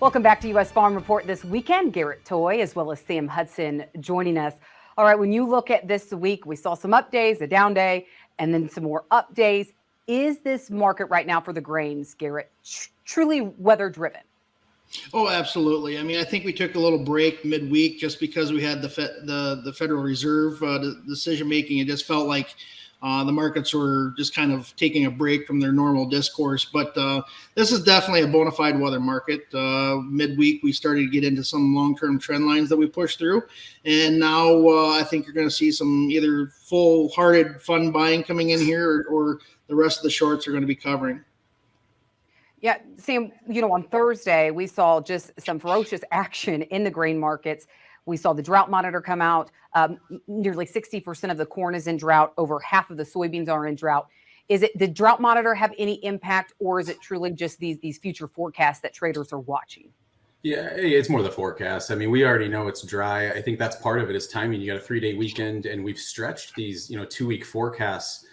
Welcome back to U.S. Farm Report this weekend. Garrett Toay as well as Sam Hudson joining us. All right, when you look at this week, we saw some up days, a down day, and then some more up days. Is this market right now for the grains, Garrett, truly weather driven? Oh, absolutely. I mean, I think we took a little break midweek just because we had the Federal Reserve decision making. It just felt like the markets were just kind of taking a break from their normal discourse. But this is definitely a bona fide weather market. Midweek, we started to get into some long-term trend lines that we pushed through. And now I think you're going to see some either full-hearted fun buying coming in here or the rest of the shorts are going to be covering. Yeah, Sam, on Thursday, we saw just some ferocious action in the grain markets. We saw the Drought Monitor come out. Nearly 60% of the corn is in drought. Over half of the soybeans are in drought. Did the Drought Monitor have any impact, or is it truly just these future forecasts that traders are watching? Yeah, it's more the forecast. I mean, we already know it's dry. I think that's part of it is timing. You got a 3-day weekend, and we've stretched these, 2-week forecasts,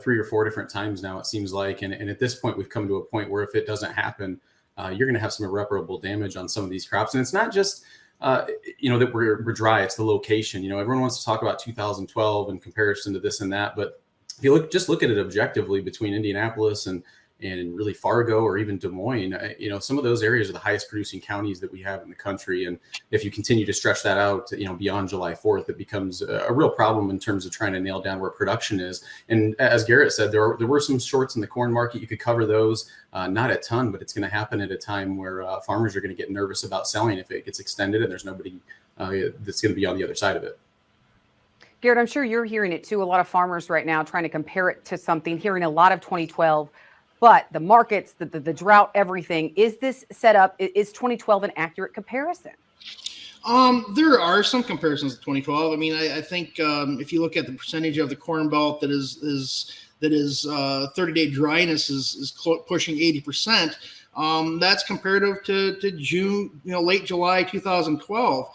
3 or 4 different times now, it seems like. And at this point, we've come to a point where if it doesn't happen, you're going to have some irreparable damage on some of these crops. And it's not just, that we're dry. It's the location. Everyone wants to talk about 2012 in comparison to this and that. But if you look at it objectively between Indianapolis and really Fargo or even Des Moines, some of those areas are the highest producing counties that we have in the country. And if you continue to stretch that out, beyond July 4th, it becomes a real problem in terms of trying to nail down where production is. And as Garrett said, there were some shorts in the corn market. You could cover those, not a ton, but it's going to happen at a time where farmers are going to get nervous about selling if it gets extended and there's nobody that's going to be on the other side of it. Garrett, I'm sure you're hearing it too. A lot of farmers right now trying to compare it to something, hearing a lot of 2012. But the markets, the drought, everything, is this set up? Is 2012 an accurate comparison? There are some comparisons to 2012. I mean, I think if you look at the percentage of the Cornbelt that is 30-day dryness is pushing 80%. That's comparative to June, late July 2012.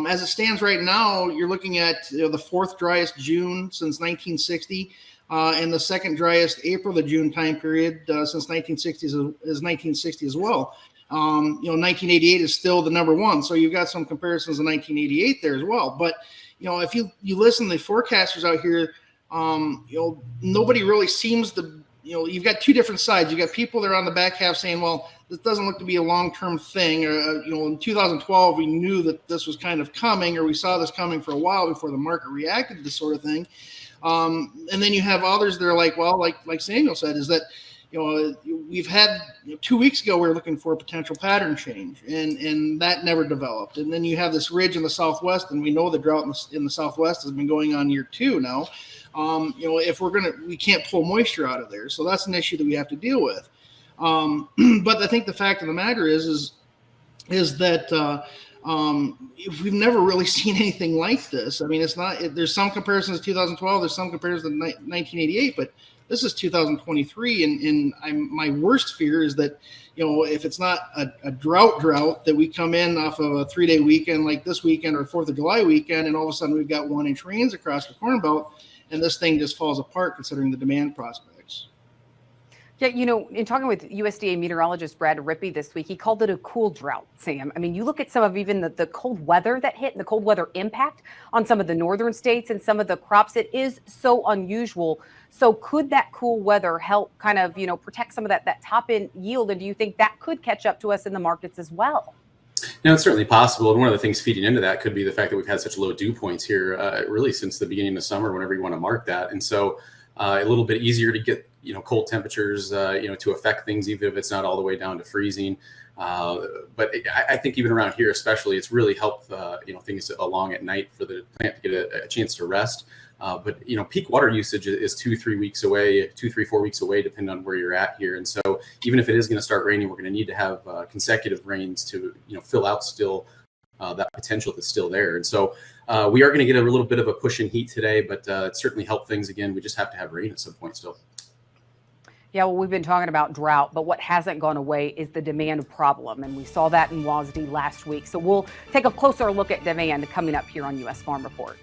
As it stands right now, you're looking at the 4th driest June since 1960. And the 2nd driest April to June time period since 1960 is 1960 as well. 1988 is still the number one. So you've got some comparisons in 1988 there as well. But, if you listen to the forecasters out here, nobody really seems to, you've got two different sides. You've got people that are on the back half saying, well, this doesn't look to be a long-term thing. In 2012, we knew that this was kind of coming, or we saw this coming for a while before the market reacted to this sort of thing. And then you have others that are like, well, like Samuel said, is that, we've had 2 weeks ago, we were looking for a potential pattern change and that never developed. And then you have this ridge in the Southwest, and we know the drought in the Southwest has been going on year 2 now. If we can't pull moisture out of there. So that's an issue that we have to deal with. But I think the fact of the matter is that, we've never really seen anything like this. I mean, there's some comparisons to 2012, there's some comparisons to 1988, but this is 2023. And my worst fear is that, if it's not a drought, that we come in off of a 3-day weekend like this weekend or 4th of July weekend, and all of a sudden we've got 1-inch rains across the Corn Belt, and this thing just falls apart considering the demand prospects. Yeah, in talking with USDA meteorologist Brad Rippey this week, he called it a cool drought, Sam. I mean, you look at some of even the cold weather that hit and the cold weather impact on some of the northern states and some of the crops. It is so unusual. So could that cool weather help kind of, protect some of that top end yield? And do you think that could catch up to us in the markets as well? Now, it's certainly possible. And one of the things feeding into that could be the fact that we've had such low dew points here, really since the beginning of summer, whenever you want to mark that. And so a little bit easier to get cold temperatures, to affect things, even if it's not all the way down to freezing. But I think even around here, especially, it's really helped, things along at night for the plant to get a chance to rest. But peak water usage is 2-3 weeks away, 4 weeks away, depending on where you're at here. And so even if it is going to start raining, we're going to need to have consecutive rains to, fill out still that potential that's still there. And so we are going to get a little bit of a push in heat today, but it certainly helped things again. We just have to have rain at some point still. Yeah, well, we've been talking about drought, but what hasn't gone away is the demand problem. And we saw that in WASD last week. So we'll take a closer look at demand coming up here on U.S. Farm Report.